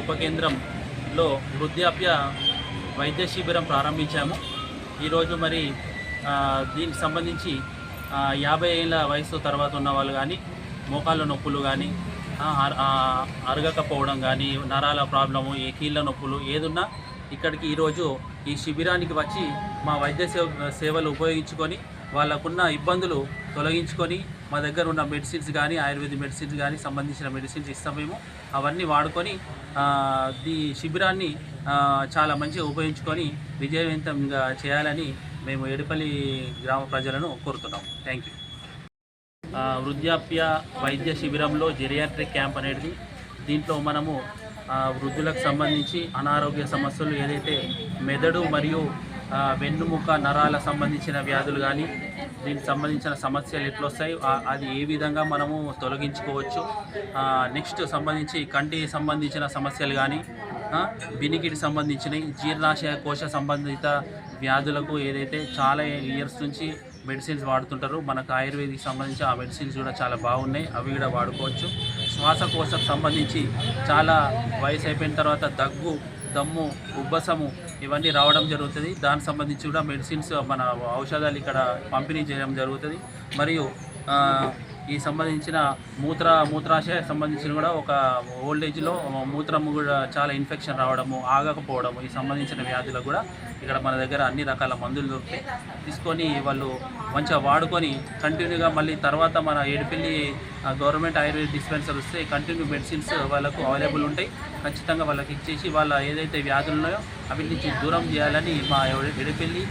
ఉప కేంద్రంలో వృద్ధాప్య వైద్య శిబిరం ప్రారంభించాము. ఈరోజు మరి దీనికి సంబంధించి 50 ఏళ్ళ వయసు తర్వాత ఉన్న వాళ్ళు కానీ, మోకాళ్ళ నొప్పులు కానీ, అరగకపోవడం కానీ, నరాల ప్రాబ్లము, ఈ కీళ్ళ నొప్పులు ఏదున్నా ఇక్కడికి ఈరోజు ఈ శిబిరానికి వచ్చి మా వైద్య సేవలు ఉపయోగించుకొని వాళ్ళకున్న ఇబ్బందులు తొలగించుకొని మా దగ్గర ఉన్న మెడిసిన్స్ కానీ, ఆయుర్వేద మెడిసిన్స్ కానీ, సంబంధించిన మెడిసిన్స్ ఇస్తాం మేము. అవన్నీ వాడుకొని ఈ శిబిరాన్ని చాలా మంచిగా ఉపయోగించుకొని విజయవంతంగా చేయాలని మేము ఏడుపల్లి గ్రామ ప్రజలను కోరుతున్నాం. Thank you. వృద్ధాప్య వైద్య శిబిరంలో జెరియాట్రిక్ క్యాంప్ అనేది, దీంట్లో మనము వృద్ధులకు సంబంధించి అనారోగ్య సమస్యలు ఏదైతే మెదడు మరియు వెన్నుముక నరాల సంబంధించిన వ్యాధులు కానీ, దీనికి సంబంధించిన సమస్యలు ఎట్లా వస్తాయి, అది ఏ విధంగా మనము తొలగించుకోవచ్చు, నెక్స్ట్ సంబంధించి కంటికి సంబంధించిన సమస్యలు కానీ, వినికిడి సంబంధించినవి, జీర్ణాశయ కోశ సంబంధిత వ్యాధులకు ఏదైతే చాలా ఇయర్స్ నుంచి మెడిసిన్స్ వాడుతుంటారు, మనకు ఆయుర్వేదికి సంబంధించి ఆ మెడిసిన్స్ కూడా చాలా బాగున్నాయి, అవి కూడా వాడుకోవచ్చు. శ్వాసకోశకు సంబంధించి చాలా వయసు అయిపోయిన తర్వాత దగ్గు, దమ్ము, ఉబ్బసము ఇవన్నీ రావడం జరుగుతుంది. దానికి సంబంధించి కూడా మెడిసిన్స్ మన ఔషధాలు ఇక్కడ పంపిణీ చేయడం జరుగుతుంది. మరియు ఈ సంబంధించిన మూత్రాశయ సంబంధించిన కూడా ఒక ఓల్డేజ్లో మూత్రము కూడా చాలా ఇన్ఫెక్షన్ రావడము, ఆగకపోవడము, ఈ సంబంధించిన వ్యాధులకు కూడా ఇక్కడ మన దగ్గర అన్ని రకాల మందులు దొరుకుతాయి. తీసుకొని వాళ్ళు మంచిగా వాడుకొని కంటిన్యూగా మళ్ళీ తర్వాత మన ఏడుపల్లి గవర్నమెంట్ ఆయుర్వేద డిస్పెన్సర్ వస్తే కంటిన్యూ మెడిసిన్స్ వాళ్ళకు అవైలబుల్ ఉంటాయి. ఖచ్చితంగా వాళ్ళకి ఇచ్చేసి వాళ్ళ ఏదైతే వ్యాధులు ఉన్నాయో అవి నుంచి దూరం చేయాలని మా ఏడుపల్లి